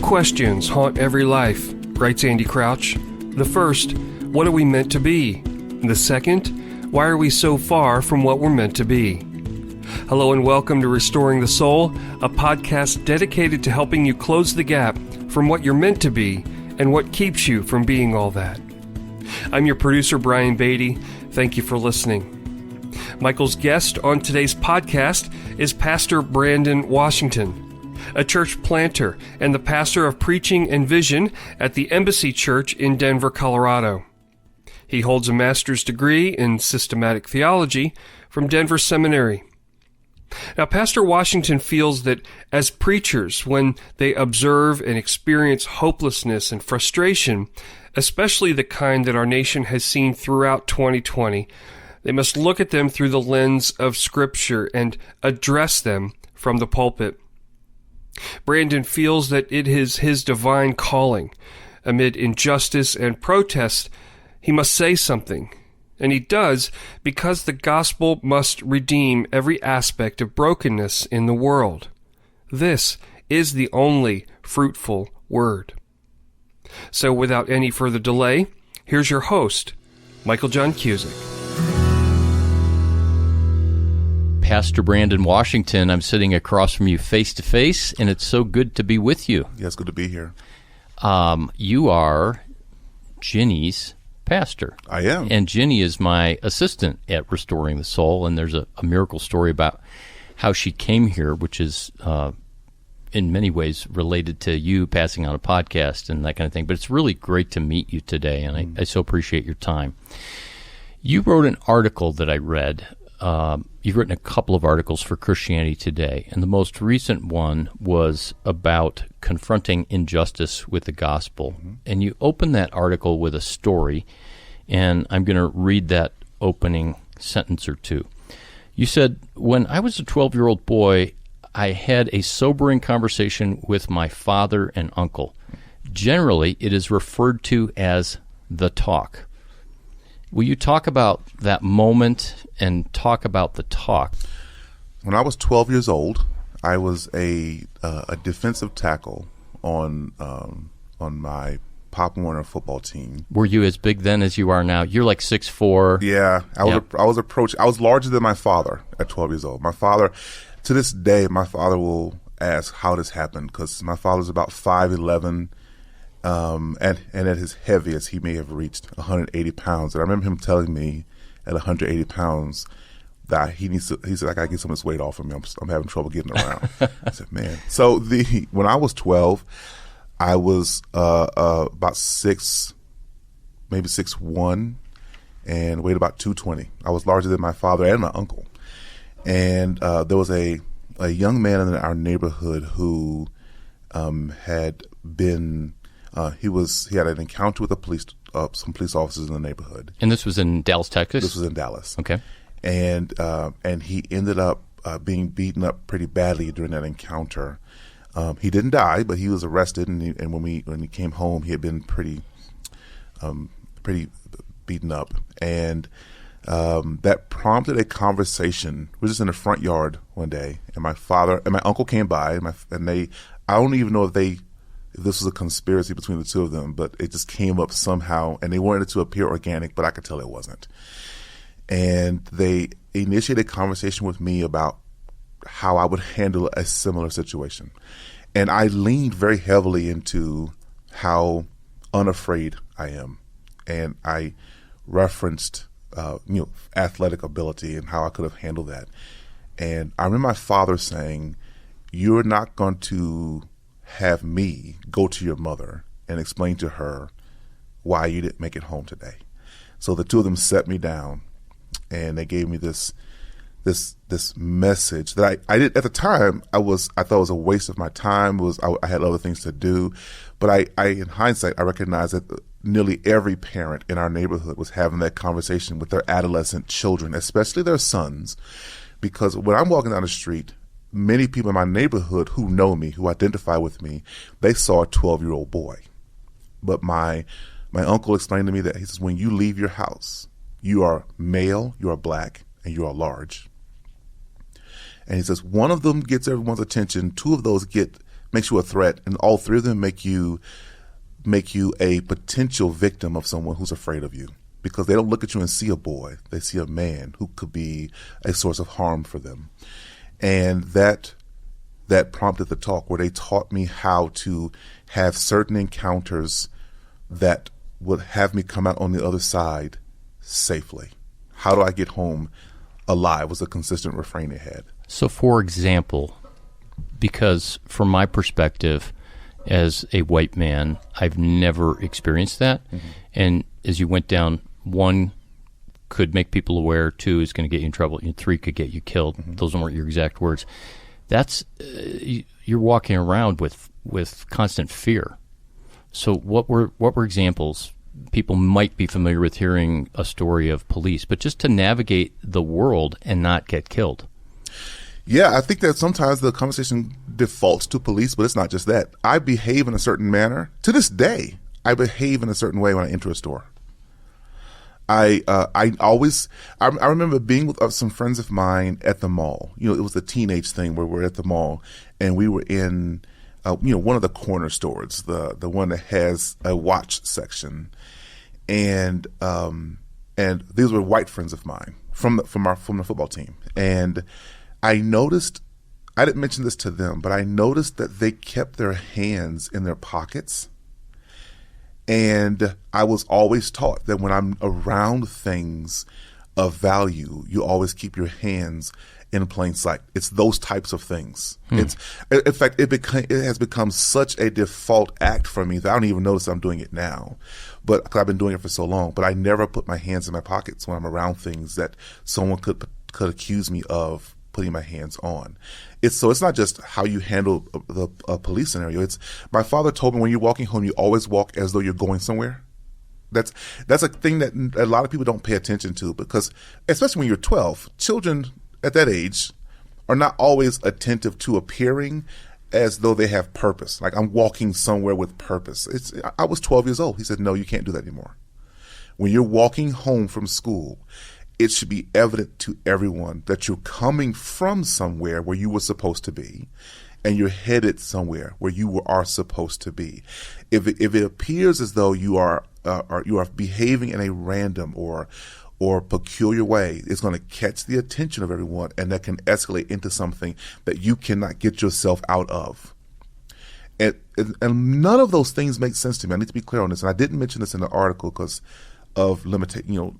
questions haunt every life, writes Andy Crouch. The first, what are we meant to be? The second, why are we so far from what we're meant to be? Hello and welcome to Restoring the Soul, a podcast dedicated to helping you close the gap from what you're meant to be and what keeps you from being all that. I'm your producer, Brian Beatty. Thank you for listening. Michael's guest on today's podcast is Pastor Brandon Washington, a church planter and the pastor of preaching and vision at the Embassy Church in Denver, Colorado. He holds a master's degree in systematic theology from Denver Seminary. Now, Pastor Washington feels that as preachers, when they observe and experience hopelessness and frustration, especially the kind that our nation has seen throughout 2020, they must look at them through the lens of Scripture and address them from the pulpit. Brandon feels that it is his divine calling. Amid injustice and protest, he must say something. And he does because the gospel must redeem every aspect of brokenness in the world. This is the only fruitful word. So without any further delay, here's your host, Michael John Cusick. Pastor Brandon Washington, I'm sitting across from you face to face, and it's so good to be with you. Yeah, it's good to be here. You are Ginny's pastor. I am. And Ginny is my assistant at Restoring the Soul, and there's a miracle story about how she came here, which is in many ways related to you passing on a podcast and that kind of thing. But it's really great to meet you today, and I so appreciate your time. You wrote an article that I read. You've written a couple of articles for Christianity Today, and the most recent one was about confronting injustice with the gospel. Mm-hmm. And you opened that article with a story, and I'm going to read that opening sentence or two. You said, "When I was a 12-year-old boy, I had a sobering conversation with my father and uncle. Generally, it is referred to as the talk." Will you talk about that moment and talk about the talk? When I was 12 years old, I was a defensive tackle on my Pop Warner football team. Were you as big then as you are now? You're like 6'4". Yeah, I was larger than my father at 12 years old. My father, to this day, my father will ask how this happened because my father's about 5'11". And at his heaviest, he may have reached 180 pounds. And I remember him telling me at 180 pounds that he said, I got to get some of this weight off of me. I'm having trouble getting around. I said, man. So when I was 12, I was about 6, maybe 6'1", and weighed about 220. I was larger than my father and my uncle. And there was a young man in our neighborhood who had been... He had an encounter with some police officers in the neighborhood. And this was in Dallas, Texas? This was in Dallas. Okay. And he ended up being beaten up pretty badly during that encounter. He didn't die, but he was arrested, and when he came home, he had been pretty beaten up. And that prompted a conversation. We were just in the front yard one day, and my father and my uncle came by, I don't even know if this was a conspiracy between the two of them, but it just came up somehow, and they wanted it to appear organic, but I could tell it wasn't. And they initiated a conversation with me about how I would handle a similar situation. And I leaned very heavily into how unafraid I am. And I referenced, athletic ability and how I could have handled that. And I remember my father saying, "You're not going to have me go to your mother and explain to her why you didn't make it home today." So the two of them sat me down, and they gave me this message that I did at the time. I thought it was a waste of my time. I had other things to do, but I in hindsight I recognized that nearly every parent in our neighborhood was having that conversation with their adolescent children, especially their sons, because when I'm walking down the street, many people in my neighborhood who know me, who identify with me, they saw a 12-year-old boy. But my uncle explained to me that he says, when you leave your house, you are male, you are black, and you are large. And he says, one of them gets everyone's attention, two of those get makes you a threat, and all three of them make you a potential victim of someone who's afraid of you, because they don't look at you and see a boy. They see a man who could be a source of harm for them. And that prompted the talk, where they taught me how to have certain encounters that would have me come out on the other side safely. How do I get home alive was a consistent refrain they had. So, for example, because from my perspective as a white man, I've never experienced that. Mm-hmm. And as you went down, 1 could make people aware, 2 is going to get you in trouble, and 3 could get you killed. Mm-hmm. Those weren't your exact words. That's you're walking around with constant fear. So what were examples? People might be familiar with hearing a story of police, but just to navigate the world and not get killed. Yeah, I think that sometimes the conversation defaults to police, but it's not just that. I behave in a certain manner. To this day, I behave in a certain way when I enter a store. I remember being with some friends of mine at the mall. You know, it was a teenage thing where we're at the mall, and we were in, one of the corner stores, the one that has a watch section, and these were white friends of mine from the football team, and I noticed, I didn't mention this to them, but I noticed that they kept their hands in their pockets. And I was always taught that when I'm around things of value, you always keep your hands in plain sight. It's those types of things. It's, in fact, it has become such a default act for me that I don't even notice I'm doing it now. But 'cause I've been doing it for so long. But I never put my hands in my pockets when I'm around things that someone could accuse me of putting my hands on. It's not just how you handle a police scenario. It's, my father told me, when you're walking home, you always walk as though you're going somewhere. That's a thing that a lot of people don't pay attention to, because especially when you're 12, children at that age are not always attentive to appearing as though they have purpose. Like, I'm walking somewhere with purpose. I was 12 years old. He said, no, you can't do that anymore. When you're walking home from school, it should be evident to everyone that you're coming from somewhere where you were supposed to be, and you're headed somewhere where you are supposed to be. If it appears as though you are behaving in a random or peculiar way, it's going to catch the attention of everyone, and that can escalate into something that you cannot get yourself out of. And none of those things make sense to me. I need to be clear on this, and I didn't mention this in the article because of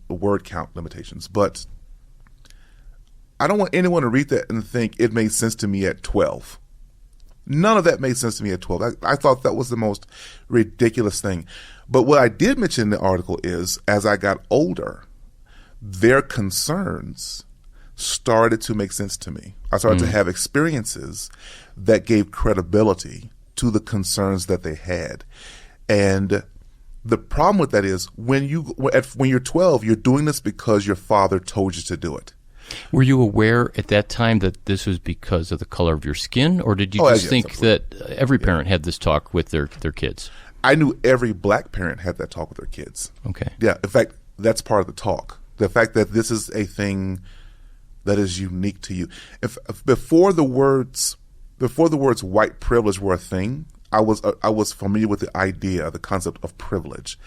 word count limitations, but I don't want anyone to read that and think it made sense to me at 12. None of that made sense to me at 12. I thought that was the most ridiculous thing. But what I did mention in the article is, as I got older, their concerns started to make sense to me. I started to have experiences that gave credibility to the concerns that they had. And the problem with that is, when you're 12, you're doing this because your father told you to do it. Were you aware at that time that this was because of the color of your skin, or did you think that every parent had this talk with their kids? I knew every black parent had that talk with their kids. Okay. Yeah. In fact, that's part of the talk. The fact that this is a thing that is unique to you. If before the words white privilege were a thing, I was familiar with the idea, the concept of privilege,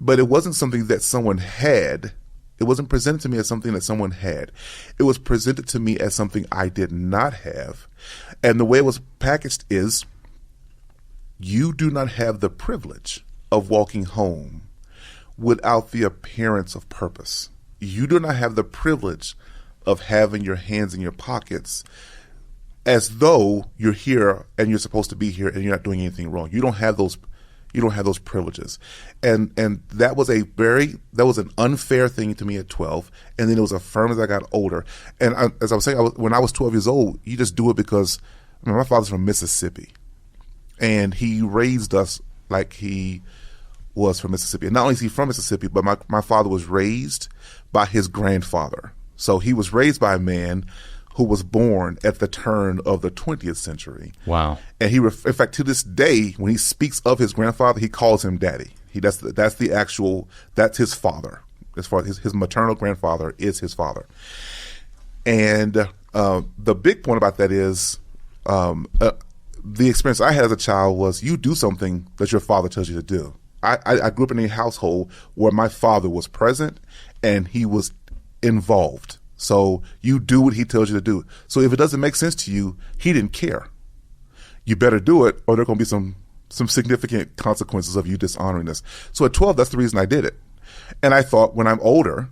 but it wasn't something that someone had. It wasn't presented to me as something that someone had. It was presented to me as something I did not have. And the way it was packaged is, you do not have the privilege of walking home without the appearance of purpose. You do not have the privilege of having your hands in your pockets as though you're here and you're supposed to be here and you're not doing anything wrong. You don't have those privileges. And that was an unfair thing to me at 12, and then it was affirmed as I got older. And as I was saying, when I was 12 years old, you just do it because, my father's from Mississippi, and he raised us like he was from Mississippi. And not only is he from Mississippi, but my father was raised by his grandfather. So he was raised by a man who was born at the turn of the 20th century. Wow. And in fact, to this day, when he speaks of his grandfather, he calls him daddy. That's his father. As far as his maternal grandfather is his father. And the big point about that is, the experience I had as a child was you do something that your father tells you to do. I grew up in a household where my father was present and he was involved. So you do what he tells you to do. So if it doesn't make sense to you, he didn't care. You better do it, or there are going to be some significant consequences of you dishonoring this. So at 12, that's the reason I did it. And I thought when I'm older,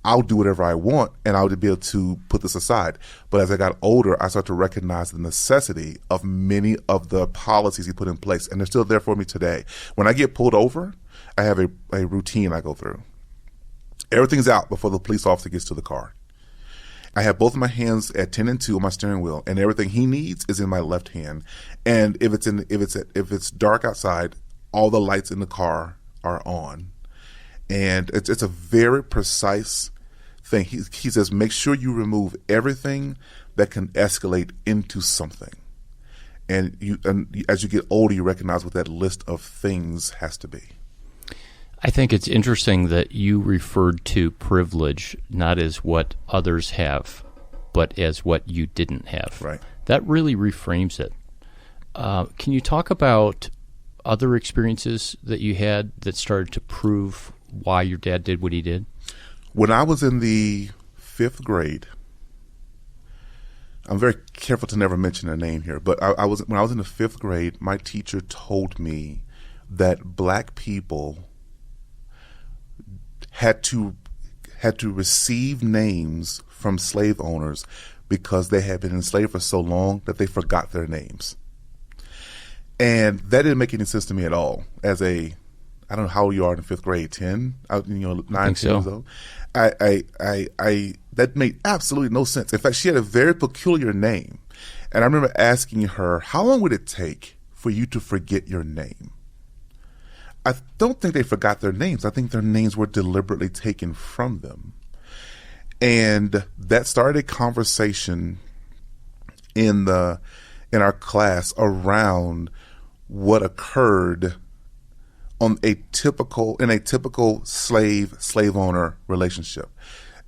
I'll do whatever I want and I'll be able to put this aside. But as I got older, I started to recognize the necessity of many of the policies he put in place. And they're still there for me today. When I get pulled over, I have a routine I go through. Everything's out before the police officer gets to the car. I have both of my hands at 10 and 2 on my steering wheel, and everything he needs is in my left hand. And if it's dark outside, all the lights in the car are on. And it's a very precise thing. He says, make sure you remove everything that can escalate into something. And as you get older, you recognize what that list of things has to be. I think it's interesting that you referred to privilege not as what others have, but as what you didn't have. Right. That really reframes it. Can you talk about other experiences that you had that started to prove why your dad did what he did? When I was in the 5th grade, I'm very careful to never mention a name here, but when I was in the 5th grade, my teacher told me that black people had to receive names from slave owners because they had been enslaved for so long that they forgot their names. And that didn't make any sense to me at all. I don't know how old you are in the 5th grade, 10, 9, 10 years old. That made absolutely no sense. In fact, she had a very peculiar name. And I remember asking her, how long would it take for you to forget your name? I don't think they forgot their names. I think their names were deliberately taken from them. And that started a conversation in our class around what occurred in a typical slave owner relationship.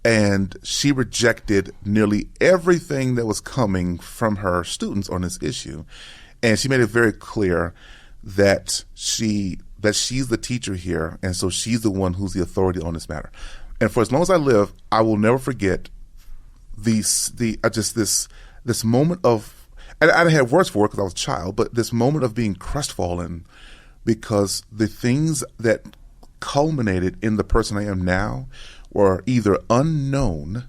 And she rejected nearly everything that was coming from her students on this issue. And she made it very clear that she's the teacher here, and so she's the one who's the authority on this matter. And for as long as I live, I will never forget this moment of, and I didn't have words for it because I was a child, but this moment of being crestfallen because the things that culminated in the person I am now were either unknown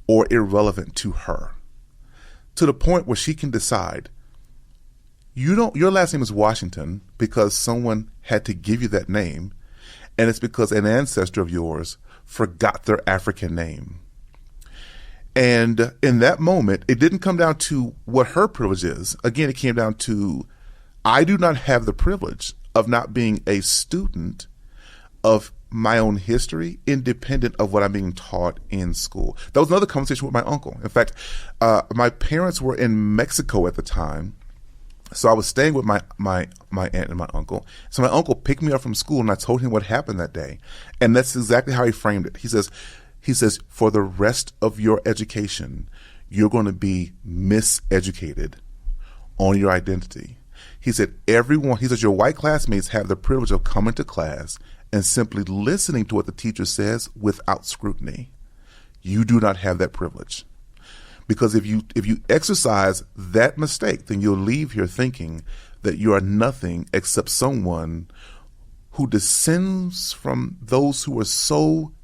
or irrelevant to her, to the point where she can decide, your last name is Washington because someone had to give you that name, and it's because an ancestor of yours forgot their African name. And in that moment, it didn't come down to what her privilege is. Again, it came down to, I do not have the privilege of not being a student of my own history, independent of what I'm being taught in school. That was another conversation with my uncle. In fact, my parents were in Mexico at the time. So I was staying with my aunt and my uncle. So my uncle picked me up from school, and I told him what happened that day. And that's exactly how he framed it. He says, for the rest of your education, you're going to be miseducated on your identity. He said, your white classmates have the privilege of coming to class and simply listening to what the teacher says without scrutiny. You do not have that privilege. Because if you exercise that mistake, then you'll leave here thinking that you are nothing except someone who descends from those who are so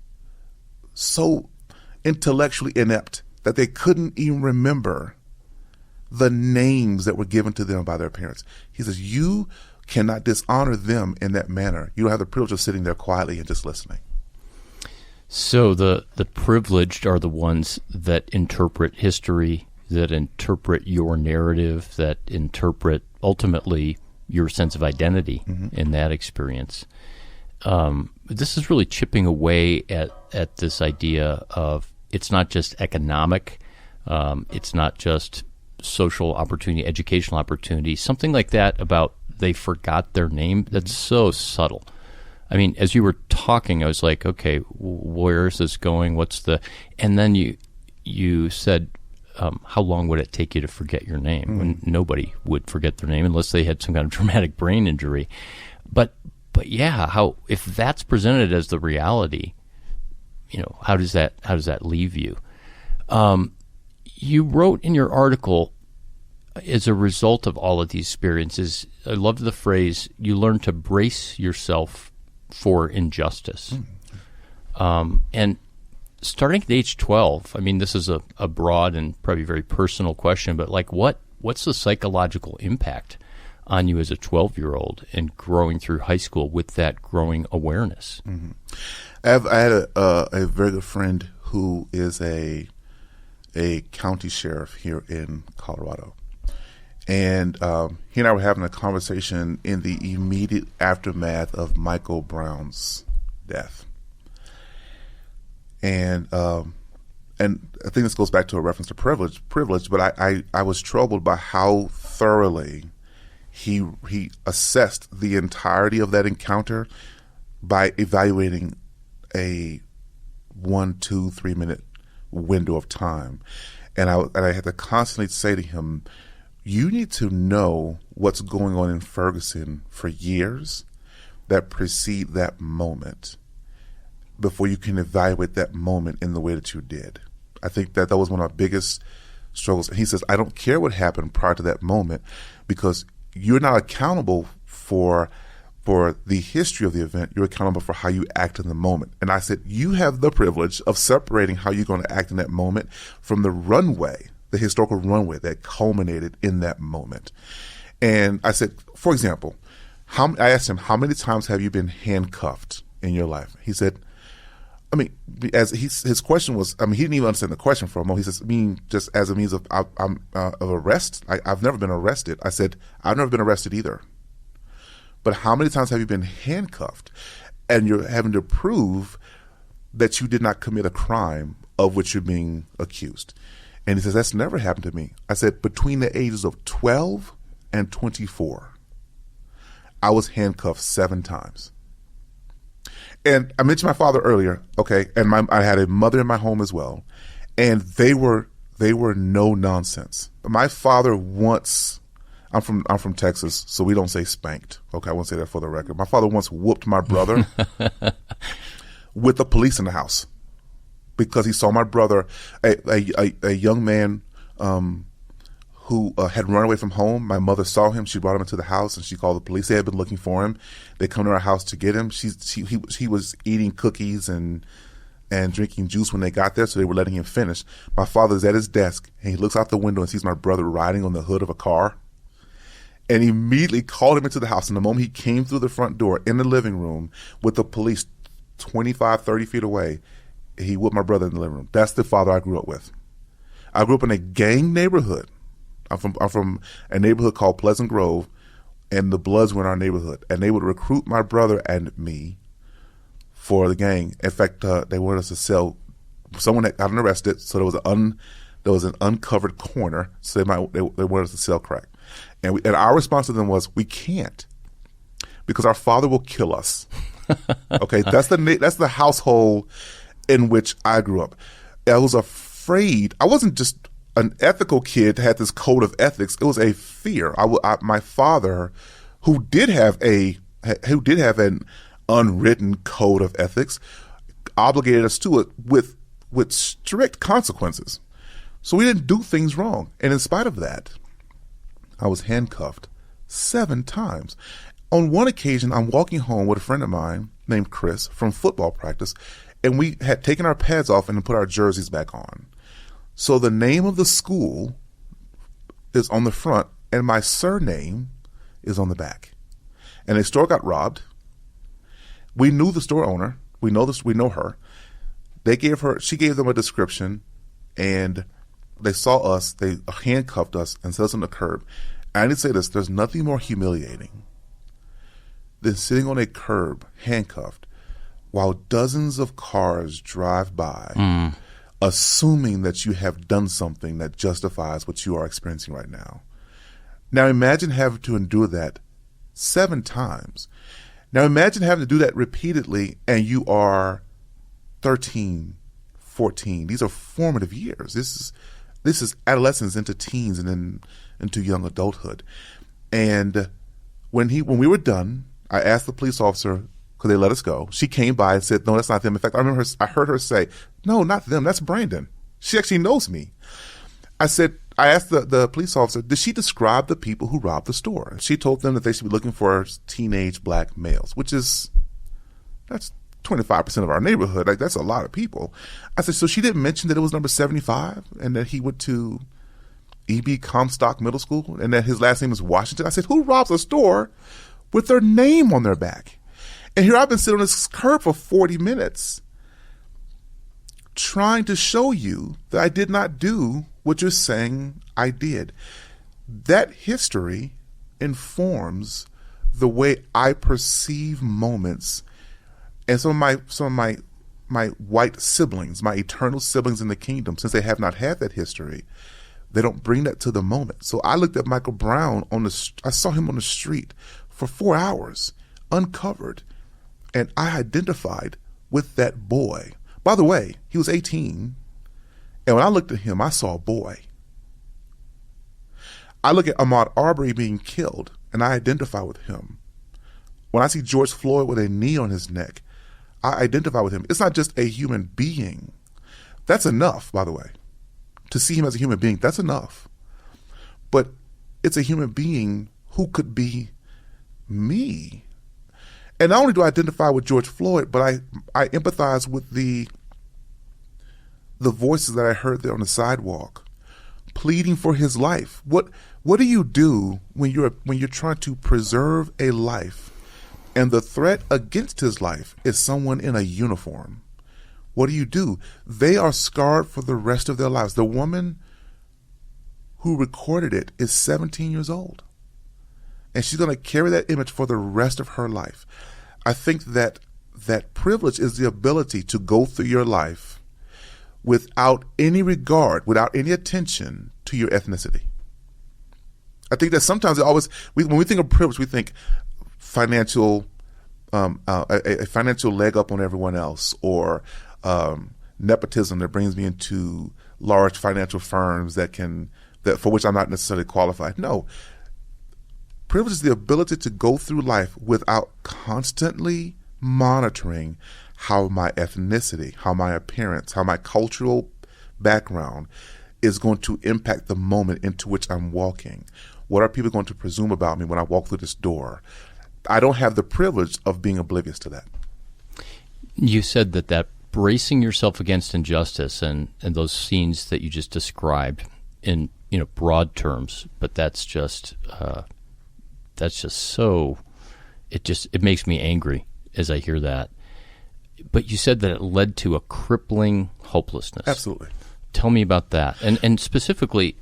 intellectually inept that they couldn't even remember the names that were given to them by their parents. He says, you cannot dishonor them in that manner. You don't have the privilege of sitting there quietly and just listening. So the privileged are the ones that interpret history, that interpret your narrative, that interpret ultimately your sense of identity in that experience. This is really chipping away at this idea of it's not just economic, it's not just social opportunity, educational opportunity, something like that about they forgot their name. That's so subtle. I mean, as you were talking, I was like, okay, where is this going? And then you said how long would it take you to forget your name? When nobody would forget their name unless they had some kind of traumatic brain injury. But yeah, if that's presented as the reality, how does that leave you? You wrote in your article, as a result of all of these experiences, I loved the phrase, you learn to brace yourself for injustice. And starting at age 12, I mean, this is a broad and probably very personal question, but like what's the psychological impact on you as a 12-year-old and growing through high school with that growing awareness? Mm-hmm. I had a very good friend who is a county sheriff here in Colorado. And he and I were having a conversation in the immediate aftermath of Michael Brown's death. And I think this goes back to a reference to privilege, but I was troubled by how thoroughly he assessed the entirety of that encounter by evaluating a 1, 2, 3 minute window of time. And I had to constantly say to him, you need to know what's going on in Ferguson for years that precede that moment before you can evaluate that moment in the way that you did. I think that was one of my biggest struggles. And he says, I don't care what happened prior to that moment because you're not accountable for the history of the event. You're accountable for how you act in the moment. And I said, you have the privilege of separating how you're going to act in that moment from the runway, the historical runway that culminated in that moment. And I said, for example, I asked him, how many times have you been handcuffed in your life? He said, I mean, his question was, I mean, he didn't even understand the question for a moment. He says, I mean, just as a means of arrest, I've never been arrested. I said, I've never been arrested either. But how many times have you been handcuffed and you're having to prove that you did not commit a crime of which you're being accused? And he says, that's never happened to me. I said, between the ages of 12 and 24, I was handcuffed 7 times. And I mentioned my father earlier, okay, and I had a mother in my home as well, and they were no nonsense. My father once, I'm from Texas, so we don't say spanked. Okay, I won't say that for the record. My father once whooped my brother with the police in the house because he saw my brother, a young man who had run away from home. My mother saw him. She brought him into the house, and she called the police. They had been looking for him. They come to our house to get him. He was eating cookies and drinking juice when they got there, so they were letting him finish. My father's at his desk, and he looks out the window and sees my brother riding on the hood of a car, and immediately called him into the house. And the moment he came through the front door in the living room with the police 25, 30 feet away, he whooped my brother in the living room. That's the father I grew up with. I grew up in a gang neighborhood. I'm from a neighborhood called Pleasant Grove, and the Bloods were in our neighborhood, and they would recruit my brother and me for the gang. In fact, they wanted us to sell. Someone had gotten arrested, so there was an uncovered corner, so they wanted us to sell crack, and our response to them was, we can't, because our father will kill us. Okay, that's the household in which I grew up. I was afraid. I wasn't just an ethical kid that had this code of ethics. It was a fear. My father, who did have an unwritten code of ethics, obligated us to it with strict consequences. So we didn't do things wrong. And in spite of that, I was handcuffed 7 times. On one occasion, I'm walking home with a friend of mine named Chris from football practice, and we had taken our pads off and put our jerseys back on. So the name of the school is on the front, and my surname is on the back. And the store got robbed. We knew the store owner. We know her. She gave them a description, and they saw us. They handcuffed us and set us on the curb. And I need to say this: there's nothing more humiliating than sitting on a curb handcuffed while dozens of cars drive by, assuming that you have done something that justifies what you are experiencing right now. Now imagine having to endure that 7 times. Now imagine having to do that repeatedly, and you are 13, 14. These are formative years. this is adolescence into teens and then into young adulthood. And when we were done, I asked the police officer, because they let us go. She came by and said, no, that's not them. In fact, I heard her say, no, not them. That's Brandon. She actually knows me. I asked the police officer, did she describe the people who robbed the store? She told them that they should be looking for teenage black males, that's 25% of our neighborhood. Like, that's a lot of people. I said, so she didn't mention that it was number 75 and that he went to E.B. Comstock Middle School and that his last name is Washington? I said, who robs a store with their name on their back? And here I've been sitting on this curb for 40 minutes trying to show you that I did not do what you're saying I did. That history informs the way I perceive moments. And some of my white siblings, my eternal siblings in the kingdom, since they have not had that history, they don't bring that to the moment. So I looked at Michael Brown I saw him on the street for 4 hours, uncovered, and I identified with that boy. By the way, he was 18, and when I looked at him, I saw a boy. I look at Ahmaud Arbery being killed, and I identify with him. When I see George Floyd with a knee on his neck, I identify with him. It's not just a human being. That's enough, by the way. To see him as a human being, that's enough. But it's a human being who could be me. And not only do I identify with George Floyd, but I empathize with the voices that I heard there on the sidewalk, pleading for his life. What do you do when you're trying to preserve a life, and the threat against his life is someone in a uniform? What do? They are scarred for the rest of their lives. The woman who recorded it is 17 years old, and she's going to carry that image for the rest of her life. I think that privilege is the ability to go through your life without any regard, without any attention to your ethnicity. I think that sometimes when we think of privilege, we think financial, a financial leg up on everyone else, or nepotism that brings me into large financial firms that for which I'm not necessarily qualified. No. Privilege is the ability to go through life without constantly monitoring how my ethnicity, how my appearance, how my cultural background is going to impact the moment into which I'm walking. What are people going to presume about me when I walk through this door? I don't have the privilege of being oblivious to that. You said that bracing yourself against injustice and those scenes that you just described in broad terms, but that's just so, it makes me angry as I hear that. But you said that it led to a crippling hopelessness. Absolutely. Tell me about that. And specifically,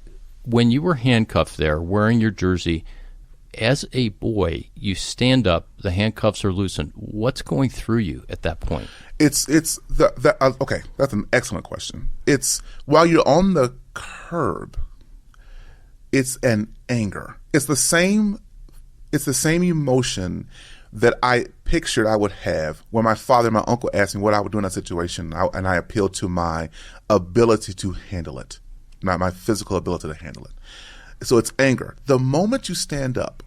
when you were handcuffed there, wearing your jersey, as a boy, you stand up, the handcuffs are loosened. What's going through you at that point? Okay, that's an excellent question. It's while you're on the curb, it's an anger. It's the same emotion that I pictured I would have when my father and my uncle asked me what I would do in that situation, and I appealed to my ability to handle it, not my physical ability to handle it. So it's anger. The moment you stand up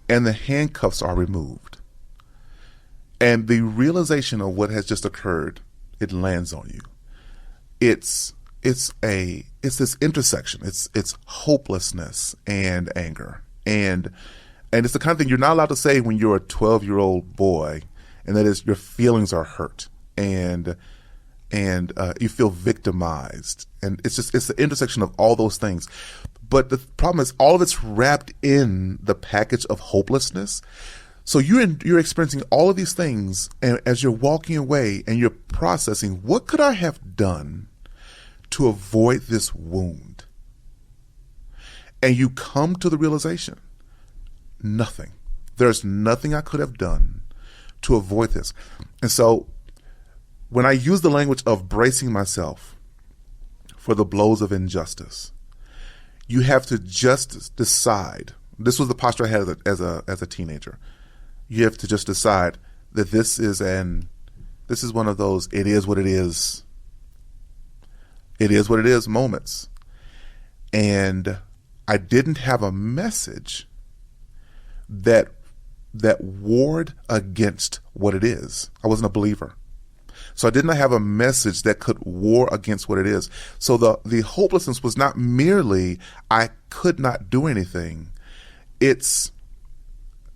and the handcuffs are removed and the realization of what has just occurred, it lands on you. It's this intersection. It's hopelessness and anger. And it's the kind of thing you're not allowed to say when you're a 12-year-old boy, and that is your feelings are hurt and you feel victimized. And it's the intersection of all those things. But the problem is all of it's wrapped in the package of hopelessness. So you're experiencing all of these things, and as you're walking away and you're processing, what could I have done to avoid this wound? And you come to the realization, nothing. There's nothing I could have done to avoid this. And so when I use the language of bracing myself for the blows of injustice, you have to just decide. This was the posture I had as a teenager. You have to just decide that this is one of those it is what it is. It is what it is moments. And I didn't have a message that warred against what it is. I wasn't a believer. So I did not have a message that could war against what it is. So the hopelessness was not merely I could not do anything. It's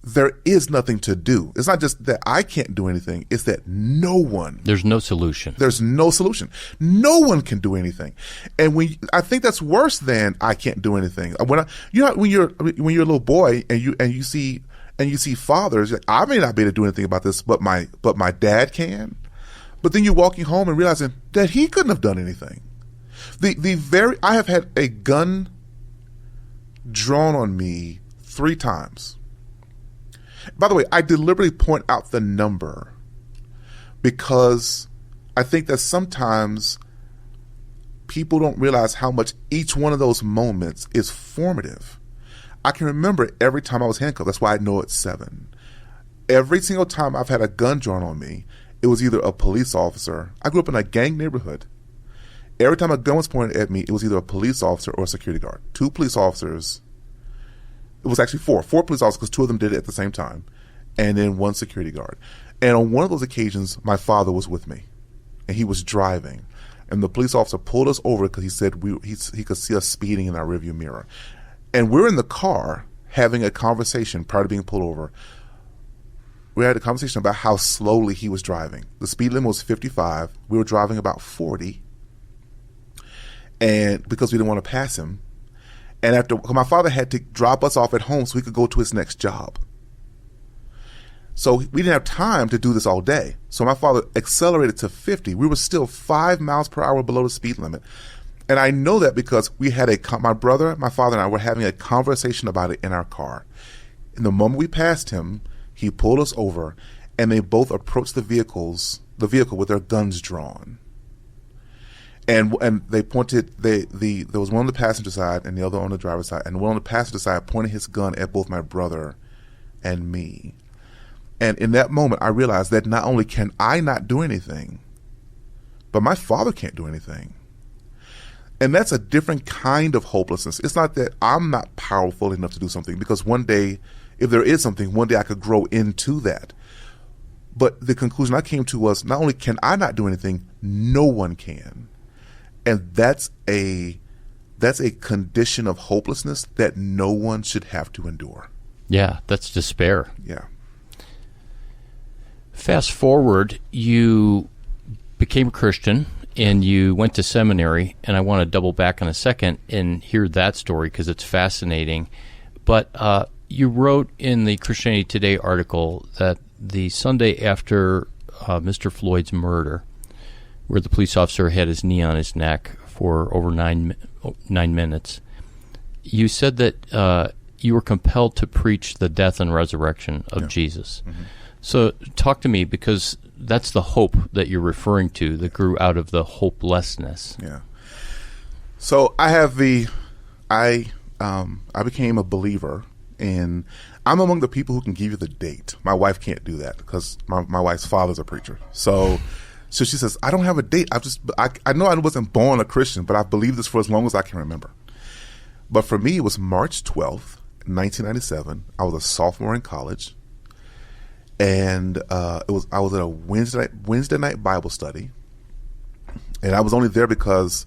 there is nothing to do. It's not just that I can't do anything. It's that there's no solution. There's no solution. No one can do anything. And I think that's worse than I can't do anything. When you're a little boy and you see fathers, like, I may not be able to do anything about this, but my dad can. But then you're walking home and realizing that he couldn't have done anything. I have had a gun drawn on me 3 times. By the way, I deliberately point out the number because I think that sometimes people don't realize how much each one of those moments is formative. I can remember every time I was handcuffed. That's why I know it's 7. Every single time I've had a gun drawn on me, it was either a police officer. I grew up in a gang neighborhood. Every time a gun was pointed at me, it was either a police officer or a security guard. 2 police officers. It was actually 4 police officers because 2 of them did it at the same time, and then 1 security guard. And on one of those occasions, my father was with me, and he was driving, and the police officer pulled us over because he said he could see us speeding in our rearview mirror. And we're in the car having a conversation prior to being pulled over. We had a conversation about how slowly he was driving. The speed limit was 55. We were driving about 40, and because we didn't want to pass him. And my father had to drop us off at home so he could go to his next job. So we didn't have time to do this all day. So my father accelerated to 50. We were still 5 miles per hour below the speed limit. And I know that because we had my brother, my father, and I were having a conversation about it in our car. And the moment we passed him, he pulled us over, and they both approached the vehicle with their guns drawn. And they pointed. There was one on the passenger side and the other on the driver's side. And the one on the passenger side pointed his gun at both my brother and me. And in that moment, I realized that not only can I not do anything, but my father can't do anything. And that's a different kind of hopelessness. It's not that I'm not powerful enough to do something, because one day, if there is something, one day I could grow into that. But the conclusion I came to was not only can I not do anything, no one can. And that's a condition of hopelessness that no one should have to endure. Yeah, that's despair. Yeah. Fast forward, you became a Christian and you went to seminary, and I want to double back in a second and hear that story because it's fascinating. But you wrote in the Christianity Today article that the Sunday after Mr. Floyd's murder, where the police officer had his knee on his neck for over 9 minutes, you said that you were compelled to preach the death and resurrection of Jesus. Mm-hmm. So talk to me, because that's the hope that you're referring to that grew out of the hopelessness. Yeah. So I became a believer, and I'm among the people who can give you the date. My wife can't do that because my wife's father's a preacher. So she says, I don't have a date. I know I wasn't born a Christian, but I've believed this for as long as I can remember. But for me, it was March 12th, 1997. I was a sophomore in college. And I was at a Wednesday night Bible study, and I was only there because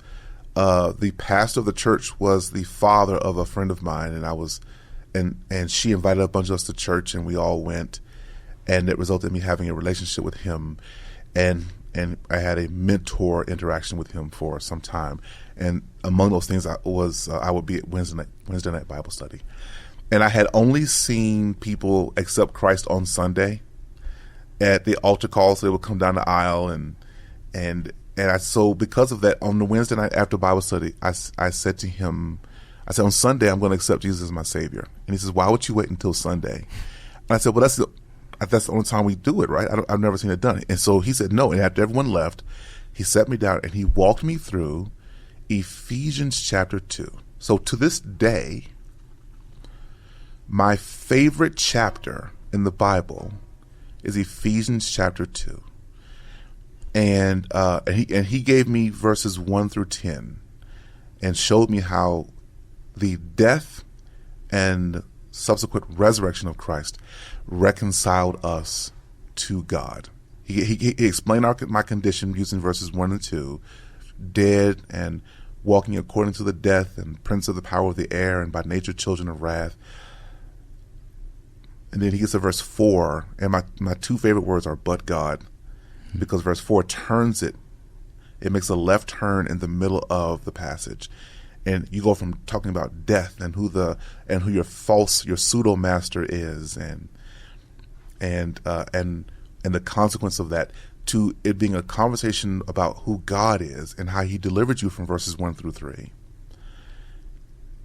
the pastor of the church was the father of a friend of mine, and she invited a bunch of us to church, and we all went, and it resulted in me having a relationship with him, and I had a mentor interaction with him for some time, and among those things I would be at Wednesday night Bible study. And I had only seen people accept Christ on Sunday at the altar calls. So they would come down the aisle, so because of that, on the Wednesday night after Bible study, I said to him, on Sunday I'm going to accept Jesus as my Savior. And he says, why would you wait until Sunday? And I said, well, that's the only time we do it, right? I've never seen it done. And so he said no. And after everyone left, he sat me down and he walked me through Ephesians chapter 2. So to this day, my favorite chapter in the Bible is Ephesians chapter 2. And he gave me verses 1 through 10 and showed me how the death and subsequent resurrection of Christ reconciled us to God. He explained my condition using verses 1 and 2, dead and walking according to the death and prince of the power of the air and by nature children of wrath. And then he gets to verse 4, and my two favorite words are but God, because verse 4 turns it. It makes a left turn in the middle of the passage. And you go from talking about death and who your pseudo master is and the consequence of that, to it being a conversation about who God is and how he delivered you from verses 1 through 3.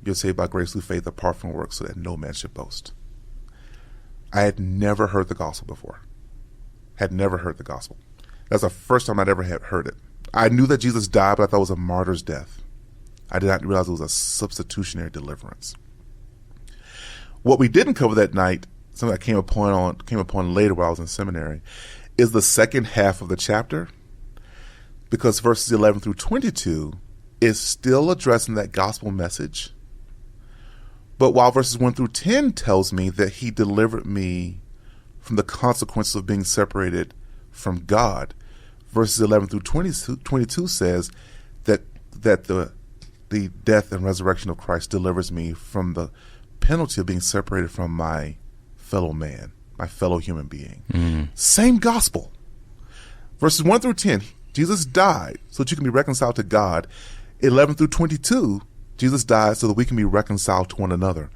You're saved by grace through faith apart from works, so that no man should boast. I had never heard the gospel before. Had never heard the gospel. That's the first time I'd ever had heard it. I knew that Jesus died, but I thought it was a martyr's death. I did not realize it was a substitutionary deliverance. What we didn't cover that night, something I came upon later while I was in seminary, is the second half of the chapter, because verses 11 through 22 is still addressing that gospel message. But while verses 1 through 10 tells me that he delivered me from the consequences of being separated from God, verses 11 through 22 says that the death and resurrection of Christ delivers me from the penalty of being separated from my fellow man, my fellow human being. Same gospel. Verses 1 through 10, Jesus died so that you can be reconciled to God. 11 through 22, Jesus died so that we can be reconciled to one another.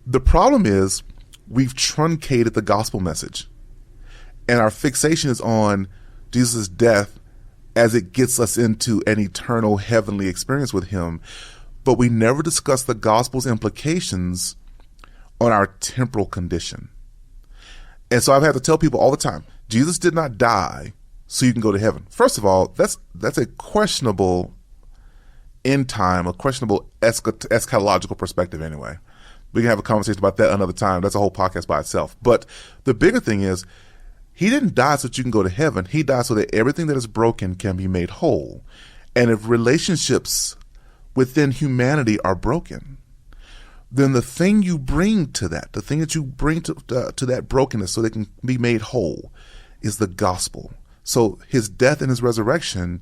The problem is we've truncated the gospel message, and our fixation is on Jesus' death as it gets us into an eternal heavenly experience with him, but we never discuss the gospel's implications on our temporal condition. And so I've had to tell people all the time, Jesus did not die so you can go to heaven. First of all, that's a questionable end time, a questionable eschatological perspective anyway. We can have a conversation about that another time. That's a whole podcast by itself. But the bigger thing is, he didn't die so that you can go to heaven. He died so that everything that is broken can be made whole. And if relationships within humanity are broken, then the thing you bring to that, the thing that you bring to that brokenness so they can be made whole, is the gospel. So his death and his resurrection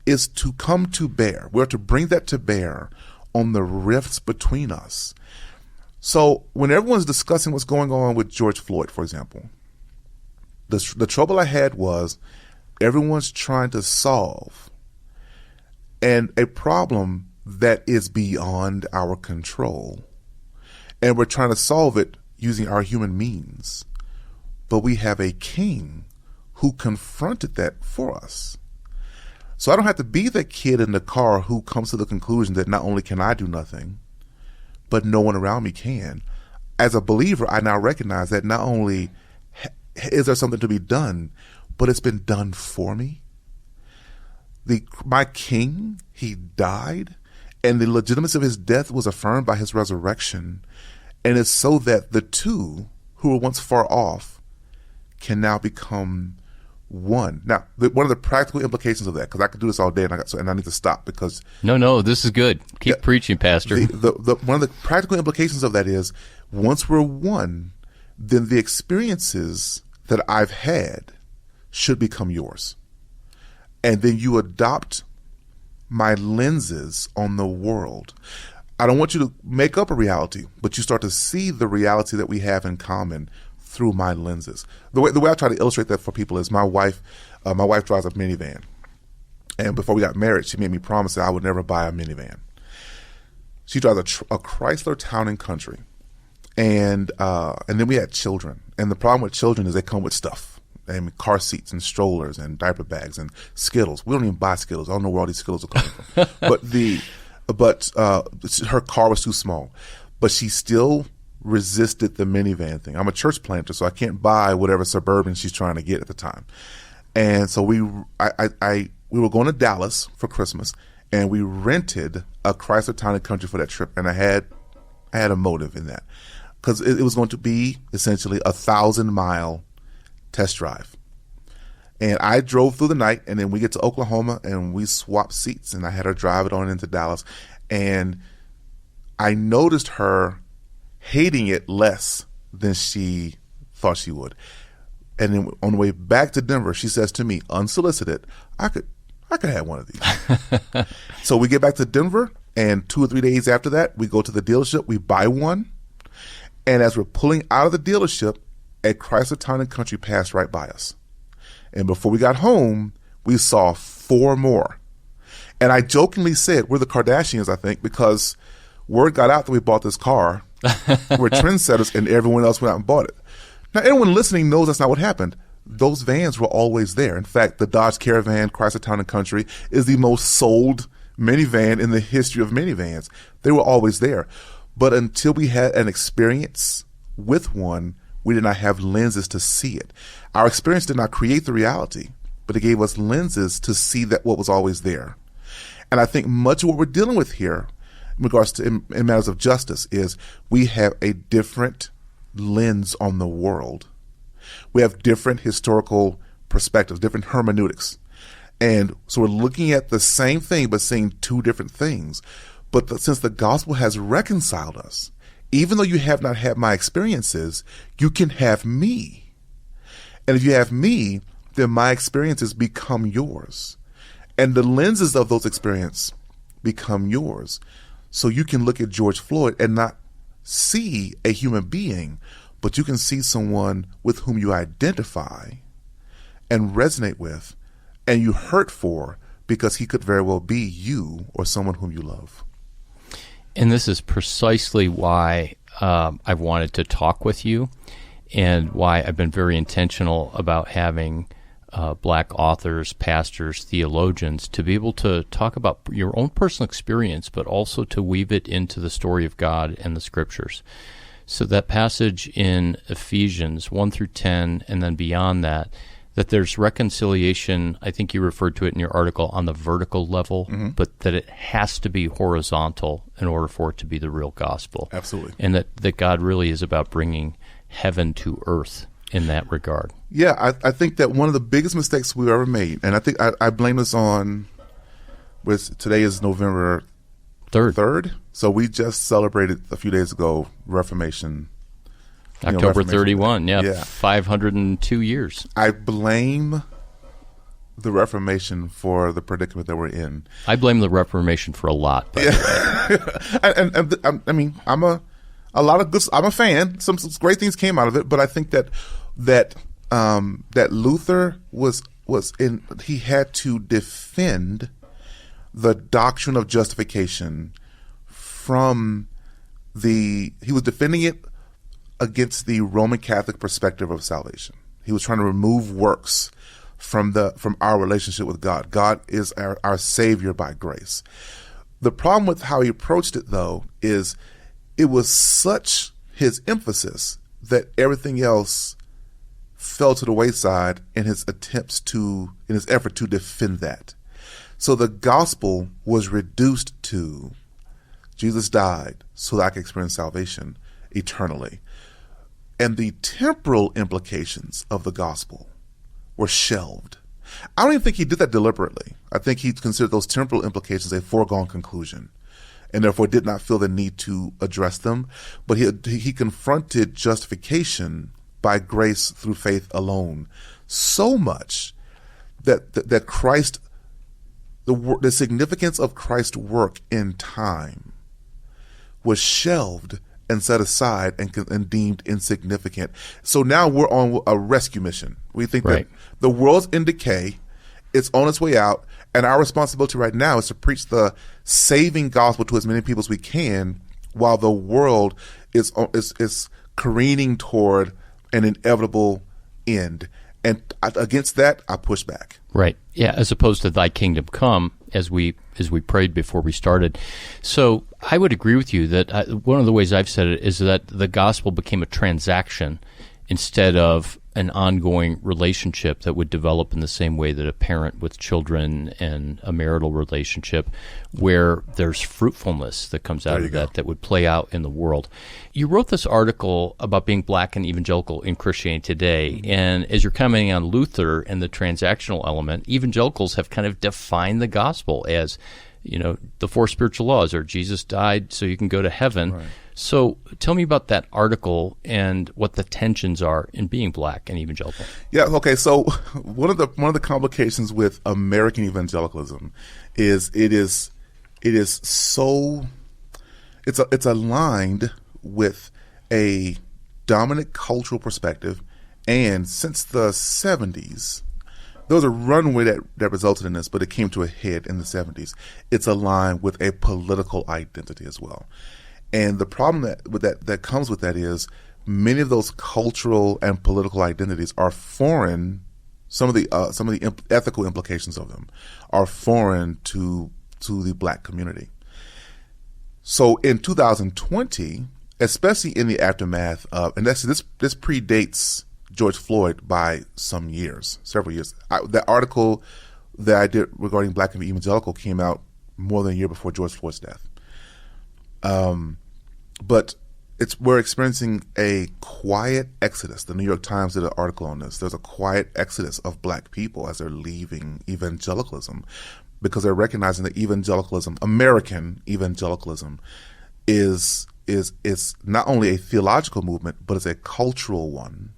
is to come to bear. We're to bring that to bear on the rifts between us. So when everyone's discussing what's going on with George Floyd, for example, the trouble I had was everyone's trying to solve a problem that is beyond our control. And we're trying to solve it using our human means. But we have a king who confronted that for us. So I don't have to be the kid in the car who comes to the conclusion that not only can I do nothing, but no one around me can. As a believer, I now recognize that not only is there something to be done, but it's been done for me. My king, he died, and the legitimacy of his death was affirmed by his resurrection. And it's so that the two who were once far off can now become one. Now, one of the practical implications of that, because I could do this all day, and I need to stop because no, this is good. Keep preaching, Pastor. One of the practical implications of that is once we're one, then the experiences that I've had should become yours, and then you adopt my lenses on the world. I don't want you to make up a reality, but you start to see the reality that we have in common through my lenses. The way I try to illustrate that for people is my wife drives a minivan. And before we got married, she made me promise that I would never buy a minivan. She drives a Chrysler Town & Country. And then we had children. And the problem with children is they come with stuff. And car seats and strollers and diaper bags and Skittles. We don't even buy Skittles. I don't know where all these Skittles are coming from. But her car was too small. But she still resisted the minivan thing. I'm a church planter, so I can't buy whatever Suburban she's trying to get at the time. And so we were going to Dallas for Christmas, and we rented a Chrysler Town & Country for that trip. And I had a motive in that because it was going to be essentially a 1,000-mile test drive. And I drove through the night, and then we get to Oklahoma, and we swapped seats, and I had her drive it on into Dallas. And I noticed her hating it less than she thought she would. And then on the way back to Denver, she says to me, unsolicited, I could have one of these. So we get back to Denver, and 2 or 3 days after that, we go to the dealership, we buy one. And as we're pulling out of the dealership, a Chrysler Town and Country passed right by us. And before we got home, we saw 4 more. And I jokingly said, we're the Kardashians, I think, because word got out that we bought this car. We're trendsetters, and everyone else went out and bought it. Now, everyone listening knows that's not what happened. Those vans were always there. In fact, the Dodge Caravan, Chrysler Town and Country, is the most sold minivan in the history of minivans. They were always there. But until we had an experience with one, we did not have lenses to see it. Our experience did not create the reality, but it gave us lenses to see that what was always there. And I think much of what we're dealing with here in regards to in matters of justice is we have a different lens on the world. We have different historical perspectives, different hermeneutics. And so we're looking at the same thing but seeing 2 different things. But since the gospel has reconciled us, even though you have not had my experiences, you can have me. And if you have me, then my experiences become yours. And the lenses of those experiences become yours. So you can look at George Floyd and not see a human being, but you can see someone with whom you identify and resonate with and you hurt for, because he could very well be you or someone whom you love. And this is precisely why I've wanted to talk with you, and why I've been very intentional about having black authors, pastors, theologians to be able to talk about your own personal experience, but also to weave it into the story of God and the Scriptures. So that passage in Ephesians 1 through 10, and then beyond that there's reconciliation, I think you referred to it in your article, on the vertical level, but that it has to be horizontal in order for it to be the real gospel. Absolutely. And that God really is about bringing heaven to earth in that regard. Yeah, I think that one of the biggest mistakes we've ever made, and I think I blame this on, today is November 3rd. So we just celebrated a few days ago Reformation. October 31, yeah. 502 years. I blame the Reformation for the predicament that we're in. I blame the Reformation for a lot. By the way. and I mean, I'm a fan. Some great things came out of it, but I think that Luther he had to defend the doctrine of justification he was defending it against the Roman Catholic perspective of salvation. He was trying to remove works from our relationship with God. God is our Savior by grace. The problem with how he approached it, though, is it was such his emphasis that everything else fell to the wayside in his effort to defend that. So the gospel was reduced to Jesus died so that I could experience salvation eternally. And the temporal implications of the gospel were shelved. I don't even think he did that deliberately. I think he considered those temporal implications a foregone conclusion, and therefore did not feel the need to address them. But he confronted justification by grace through faith alone so much that Christ, the significance of Christ's work in time, was shelved and set aside and deemed insignificant. So now we're on a rescue mission. We think that the world's in decay, it's on its way out, and our responsibility right now is to preach the saving gospel to as many people as we can, while the world is careening toward an inevitable end. And against that, I push back. Right. Yeah, as opposed to thy kingdom come, as we prayed before we started. So I would agree with you that one of the ways I've said it is that the gospel became a transaction instead of an ongoing relationship that would develop in the same way that a parent with children and a marital relationship, where there's fruitfulness that comes out of that would play out in the world. You wrote this article about being black and evangelical in Christianity today, and as you're commenting on Luther and the transactional element, evangelicals have kind of defined the gospel as the four spiritual laws, or Jesus died so you can go to heaven. Right. So tell me about that article and what the tensions are in being black and evangelical. Yeah. Okay. So one of the complications with American evangelicalism is it's aligned with a dominant cultural perspective, and since the 70s, there was a runway that resulted in this, but it came to a head in the 70s. It's aligned with a political identity as well. And the problem that comes with that is many of those cultural and political identities are foreign. Some of the ethical implications of them are foreign to the black community. So in 2020, especially in the aftermath of, and this predates George Floyd by several years. The article that I did regarding black and evangelical came out more than a year before George Floyd's death. But we're experiencing a quiet exodus. The New York Times did an article on this. There's a quiet exodus of black people as they're leaving evangelicalism, because they're recognizing that American evangelicalism, is not only a theological movement, but it's a cultural one.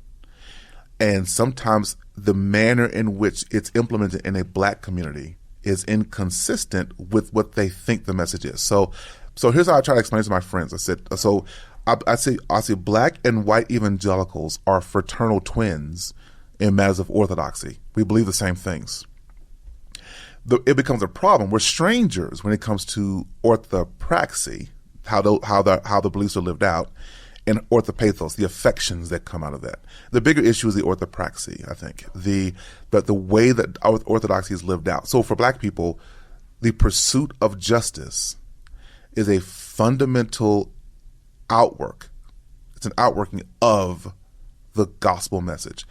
And sometimes the manner in which it's implemented in a black community is inconsistent with what they think the message is. So here's how I try to explain it to my friends. I say black and white evangelicals are fraternal twins in matters of orthodoxy. We believe the same things. It becomes a problem. We're strangers when it comes to orthopraxy, how the beliefs are lived out, and orthopathos, the affections that come out of that. The bigger issue is the orthopraxy, I think, the way that orthodoxy is lived out. So for black people, the pursuit of justice is a fundamental outwork. It's an outworking of the gospel message.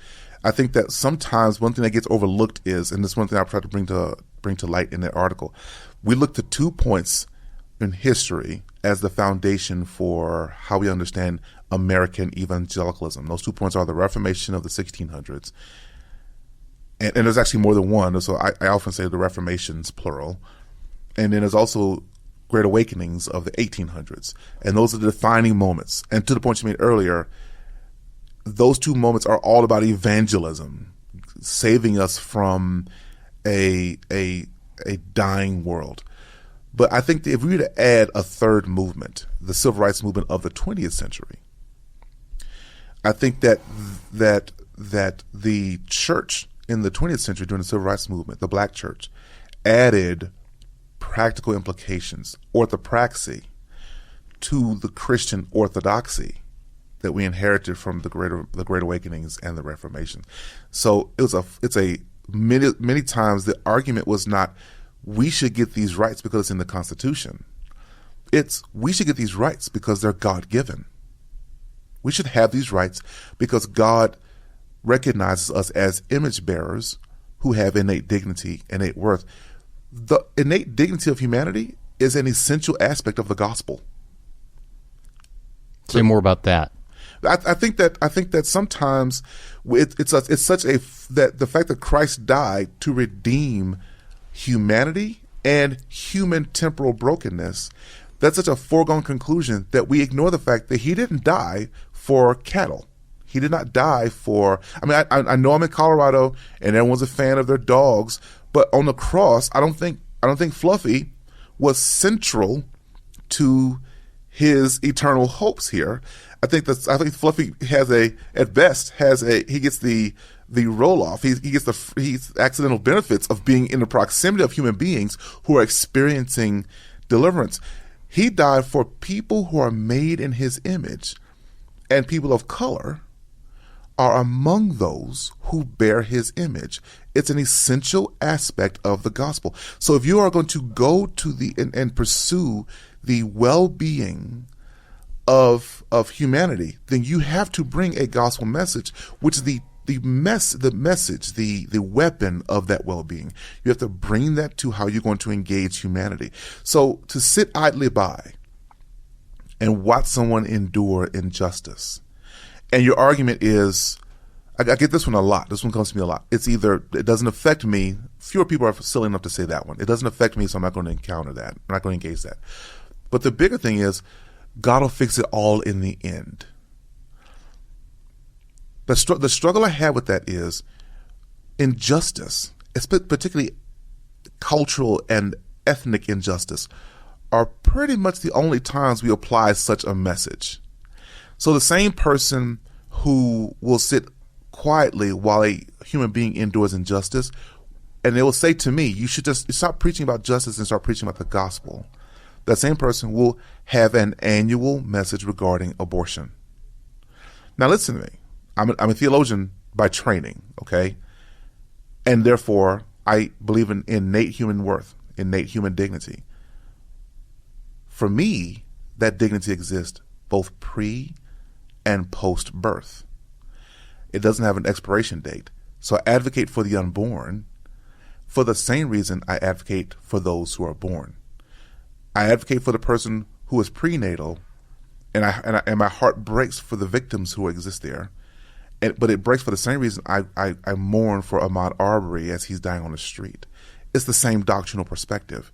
I think that sometimes one thing that gets overlooked is, and this is one thing I've tried to bring to light in that article, we look to 2 points in history as the foundation for how we understand American evangelicalism. Those 2 points are the Reformation of the 1600s, and there's actually more than one, so I often say the Reformations, plural, and then there's also Great Awakenings of the 1800s, and those are the defining moments. And to the point you made earlier, those 2 moments are all about evangelism, saving us from a dying world. But I think that if we were to add a third movement, the civil rights movement of the 20th century, I think that the church in the 20th century during the civil rights movement, the black church, added practical implications, orthopraxy, to the Christian orthodoxy that we inherited from the Great Awakenings and the Reformation. So many times the argument was not, we should get these rights because it's in the Constitution. It's, we should get these rights because they're God-given. We should have these rights because God recognizes us as image bearers who have innate dignity, innate worth. The innate dignity of humanity is an essential aspect of the gospel. Say more about that. I think that sometimes it's such a that the fact that Christ died to redeem humanity and human temporal brokenness, that's such a foregone conclusion that we ignore the fact that he didn't die for cattle. He did not die for, I know I'm in Colorado and everyone's a fan of their dogs, but on the cross, I don't think Fluffy was central to his eternal hopes here. I think Fluffy he gets the roll off. He gets the accidental benefits of being in the proximity of human beings who are experiencing deliverance. He died for people who are made in his image, and people of color are among those who bear his image. It's an essential aspect of the gospel. So if you are going to go to and pursue the well-being of humanity, then you have to bring a gospel message, which is the weapon of that well-being. You have to bring that to how you're going to engage humanity. So to sit idly by and watch someone endure injustice, and your argument is, I get this one a lot. This one comes to me a lot. It's either it doesn't affect me. Fewer people are silly enough to say that one. It doesn't affect me, so I'm not going to encounter that. I'm not going to engage that. But the bigger thing is, God will fix it all in the end. The struggle I have with that is injustice, particularly cultural and ethnic injustice, are pretty much the only times we apply such a message. So the same person who will sit quietly while a human being endures injustice, and they will say to me, you should just stop preaching about justice and start preaching about the gospel. That same person will have an annual message regarding abortion. Now listen to me. I'm a theologian by training, okay? And therefore, I believe in innate human worth, innate human dignity. For me, that dignity exists both pre and post birth. It doesn't have an expiration date. So I advocate for the unborn for the same reason I advocate for those who are born. I advocate for the person who is prenatal, and my heart breaks for the victims who exist there. But it breaks for the same reason I mourn for Ahmaud Arbery as he's dying on the street. It's the same doctrinal perspective.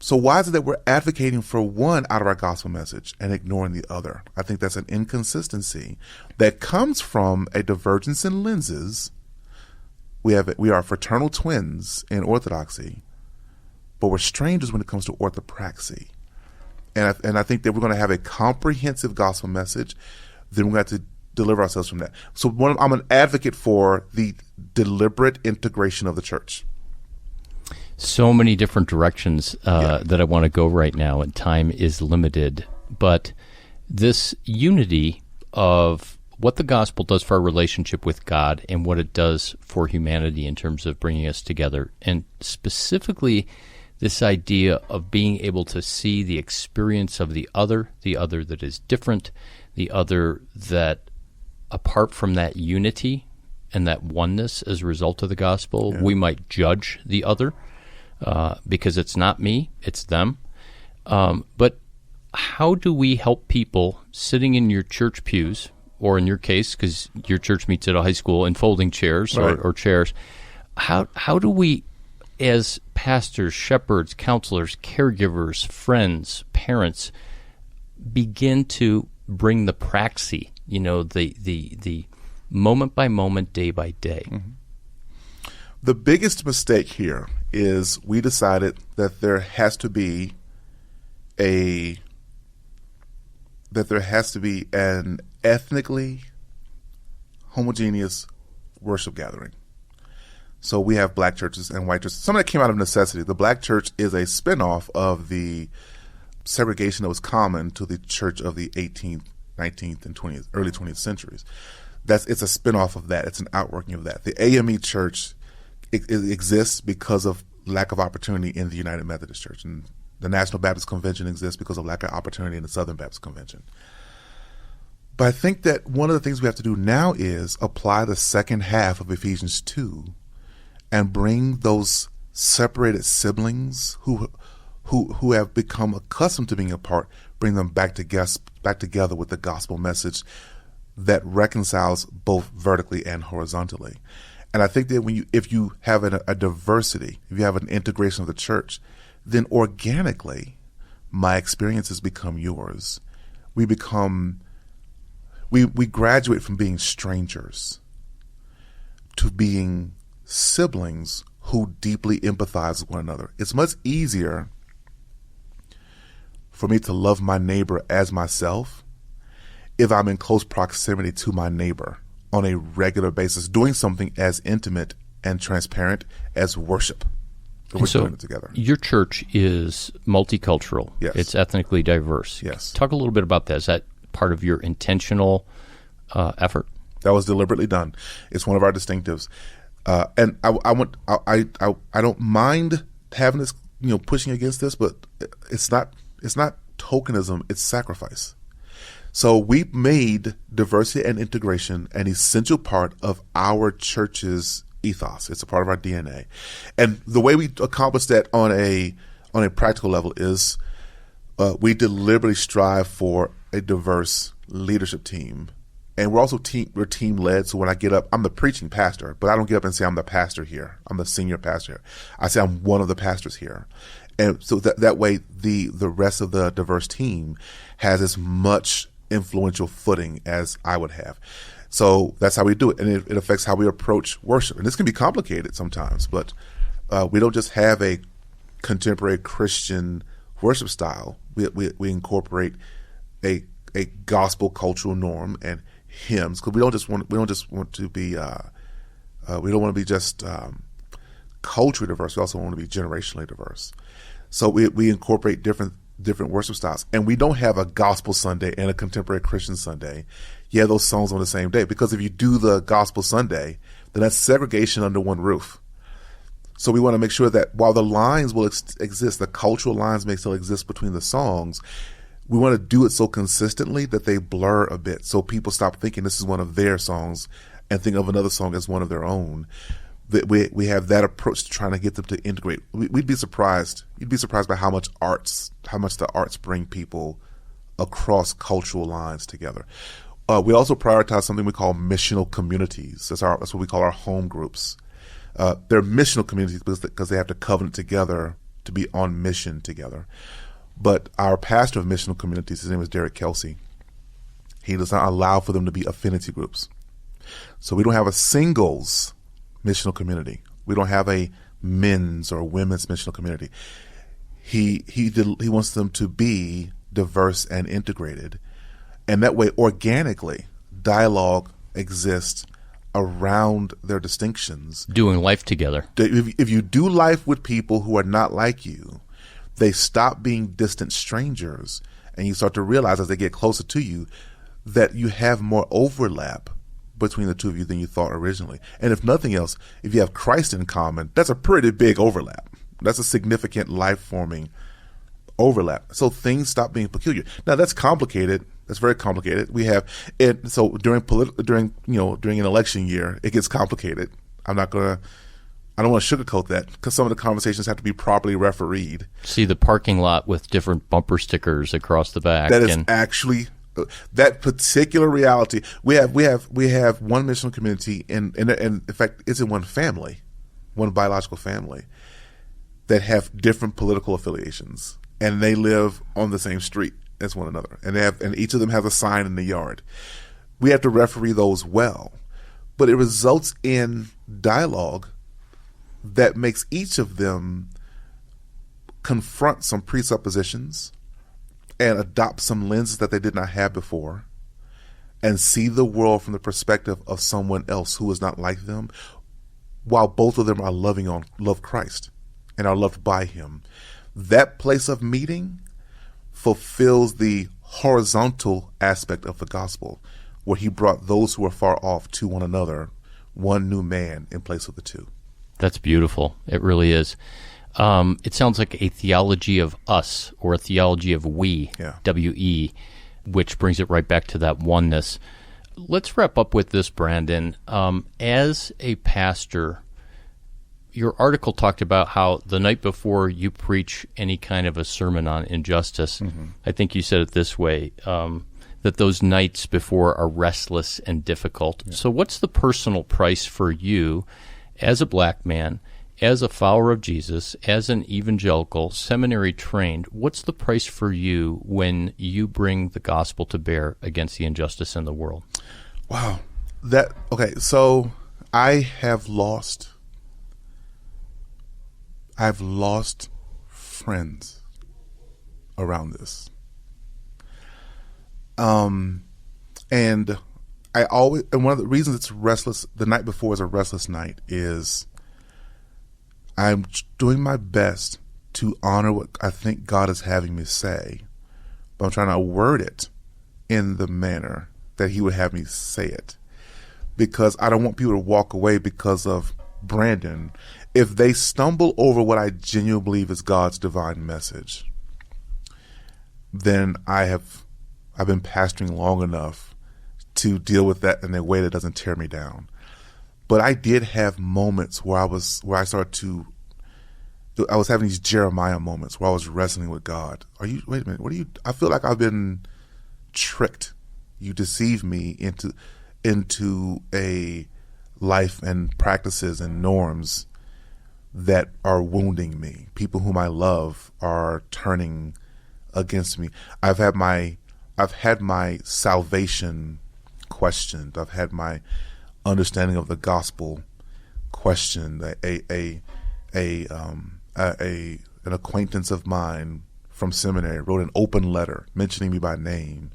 So why is it that we're advocating for one out of our gospel message and ignoring the other? I think that's an inconsistency that comes from a divergence in lenses. We are fraternal twins in orthodoxy, but we're strangers when it comes to orthopraxy. And I think that we're going to have a comprehensive gospel message, then we're going to have to deliver ourselves from that. So I'm an advocate for the deliberate integration of the church. So many different directions that I want to go right now, and time is limited. But this unity of what the gospel does for our relationship with God and what it does for humanity in terms of bringing us together, and specifically this idea of being able to see the experience of the other that is different, the other that apart from that unity and that oneness as a result of the gospel, we might judge the other. Because it's not me, it's them. But how do we help people sitting in your church pews, or in your case, because your church meets at a high school, in folding chairs or chairs, how do we, as pastors, shepherds, counselors, caregivers, friends, parents, begin to bring the praxis, the moment by moment, day by day? Mm-hmm. The biggest mistake here is we decided that there has to be an ethnically homogeneous worship gathering. So we have black churches and white churches. Some of that came out of necessity. The black church is a spinoff of the segregation that was common to the church of the 18th, 19th, and 20th, early 20th centuries. It's a spinoff of that. It's an outworking of that. The AME church it exists because of lack of opportunity in the United Methodist Church, and the National Baptist Convention exists because of lack of opportunity in the Southern Baptist Convention. But I think that one of the things we have to do now is apply the second half of Ephesians 2 and bring those separated siblings who have become accustomed to being apart, bring them back together with the gospel message that reconciles both vertically and horizontally. And I think that if you have a diversity, if you have an integration of the church, then organically my experiences become yours. We graduate from being strangers to being siblings who deeply empathize with one another. It's much easier for me to love my neighbor as myself if I'm in close proximity to my neighbor on a regular basis, doing something as intimate and transparent as worship. We're doing it together. Your church is multicultural. Yes. It's ethnically diverse. Yes. Talk a little bit about that. Is that part of your intentional effort? That was deliberately done. It's one of our distinctives. And I don't mind having this, pushing against this, but it's not tokenism, it's sacrifice. So we made diversity and integration an essential part of our church's ethos. It's a part of our DNA. And the way we accomplish that on a practical level is we deliberately strive for a diverse leadership team And we're also we're team led. So when I get up, I'm the preaching pastor, but I don't get up and say I'm the pastor here. I'm the senior pastor here. I say I'm one of the pastors here. And so that way the rest of the diverse team has as much influential footing as I would have. So that's how we do it. And it affects how we approach worship. And this can be complicated sometimes, but we don't just have a contemporary Christian worship style. We incorporate a gospel cultural norm and hymns, because we don't just want to be we don't want to be just culturally diverse. We also want to be generationally diverse. So we incorporate different worship styles, and we don't have a gospel Sunday and a contemporary Christian Sunday. Yeah, those songs on the same day, because if you do the gospel Sunday, then that's segregation under one roof. So we want to make sure that while the lines will exist, the cultural lines may still exist between the songs, we want to do it so consistently that they blur a bit, so people stop thinking this is one of their songs and think of another song as one of their own. That we have that approach to trying to get them to integrate. We'd be surprised. You'd be surprised by how much the arts bring people across cultural lines together. We also prioritize something we call missional communities. That's what we call our home groups. They're missional communities because they have to covenant together to be on mission together. But our pastor of missional communities, his name is Derek Kelsey. He does not allow for them to be affinity groups. So we don't have a singles missional community. We don't have a men's or women's missional community. He wants them to be diverse and integrated. And that way, organically, dialogue exists around their distinctions. Doing life together. If you do life with people who are not like you, they stop being distant strangers, and you start to realize as they get closer to you that you have more overlap between the two of you than you thought originally. And if nothing else, if you have Christ in common, that's a pretty big overlap. That's a significant life-forming overlap. So things stop being peculiar. Now that's complicated. That's very complicated. We have it. So during an election year, it gets complicated. I don't want to sugarcoat that, because some of the conversations have to be properly refereed. See the parking lot with different bumper stickers across the back. That is actually that particular reality. We have one missional community, and in fact, it's in one family, one biological family, that have different political affiliations, and they live on the same street as one another, and each of them has a sign in the yard. We have to referee those well, but it results in dialogue that makes each of them confront some presuppositions and adopt some lenses that they did not have before, and see the world from the perspective of someone else who is not like them, while both of them are love Christ and are loved by him. That place of meeting fulfills the horizontal aspect of the gospel, where he brought those who are far off to one another, one new man in place of the two. That's beautiful. It really is. It sounds like a theology of us, or a theology of we, Yeah. W-E, which brings it right back to that oneness. Let's wrap up with this, Brandon. As a pastor, your article talked about how the night before you preach any kind of a sermon on injustice, I think you said it this way, that those nights before are restless and difficult. Yeah. So what's the personal price for you as a black man, as a follower of Jesus, as an evangelical, seminary trained? What's the price for you when you bring the gospel to bear against the injustice in the world? Wow. So I've lost friends around this. And one of the reasons it's restless, the night before is a restless night, is I'm doing my best to honor what I think God is having me say, but I'm trying to word it in the manner that he would have me say it, because I don't want people to walk away because of Brandon if they stumble over what I genuinely believe is God's divine message. Then I've been pastoring long enough to deal with that in a way that doesn't tear me down. But I did have moments where I was having these Jeremiah moments where I was wrestling with God. Wait a minute, I feel like I've been tricked you deceive me into a life and practices and norms that are wounding me. People whom I love are turning against me. I've had my salvation questioned. I've had my understanding of the gospel questioned. An acquaintance of mine from seminary wrote an open letter mentioning me by name,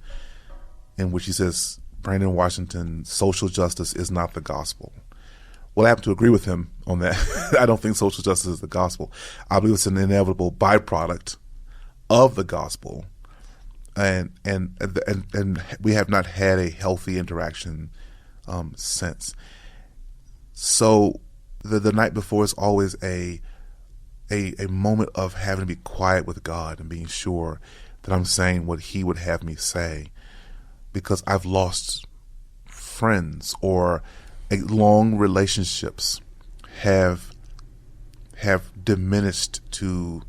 in which he says, Brandon Washington, social justice is not the gospel. Well, I happen to agree with him on that. I don't think social justice is the gospel. I believe it's an inevitable byproduct of the gospel, and we have not had a healthy interaction since. So the night before is always a moment of having to be quiet with God and being sure that I'm saying what He would have me say, because I've lost friends, or long relationships have diminished to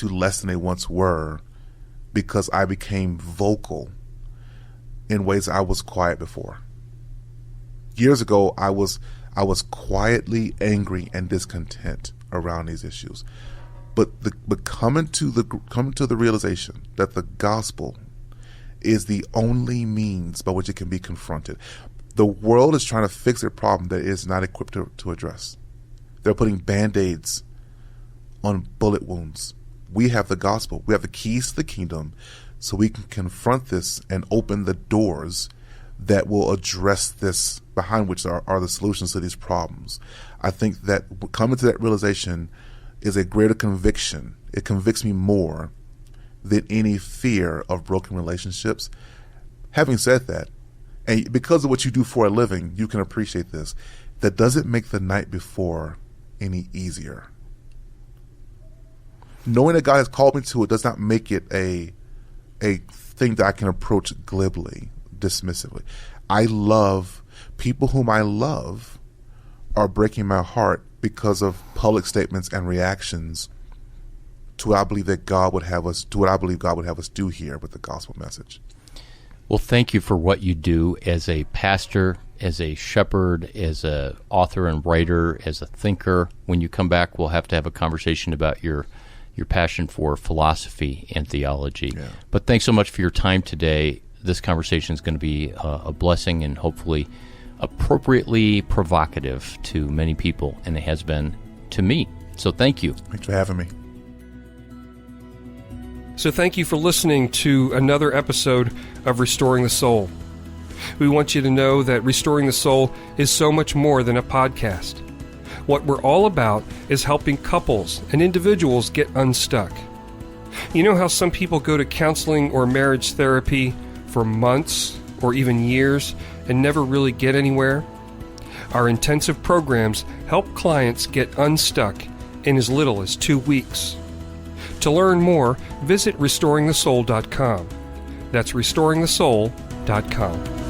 less than they once were, because I became vocal in ways I was quiet before. Years ago, I was quietly angry and discontent around these issues, but coming to the realization that the gospel is the only means by which it can be confronted. The world is trying to fix a problem that it is not equipped to address. They're putting Band-Aids on bullet wounds. We have the gospel. We have the keys to the kingdom, so we can confront this and open the doors that will address this, behind which are the solutions to these problems. I think that coming to that realization is a greater conviction. It convicts me more than any fear of broken relationships. Having said that, and because of what you do for a living, you can appreciate this, that doesn't make the night before any easier. Knowing that God has called me to it does not make it a thing that I can approach glibly, dismissively. I love people whom I love are breaking my heart because of public statements and reactions to what I believe that God would have us do, what I believe God would have us do here with the gospel message. Well, thank you for what you do as a pastor, as a shepherd, as an author and writer, as a thinker. When you come back, we'll have to have a conversation about your passion for philosophy and theology. Yeah. But thanks so much for your time today. This conversation is going to be a blessing and hopefully appropriately provocative to many people, and it has been to me. So thank you. Thanks for having me. So thank you for listening to another episode of Restoring the Soul. We want you to know that Restoring the Soul is so much more than a podcast. What we're all about is helping couples and individuals get unstuck. You know how some people go to counseling or marriage therapy for months or even years and never really get anywhere? Our intensive programs help clients get unstuck in as little as 2 weeks. To learn more, visit restoringthesoul.com. That's restoringthesoul.com.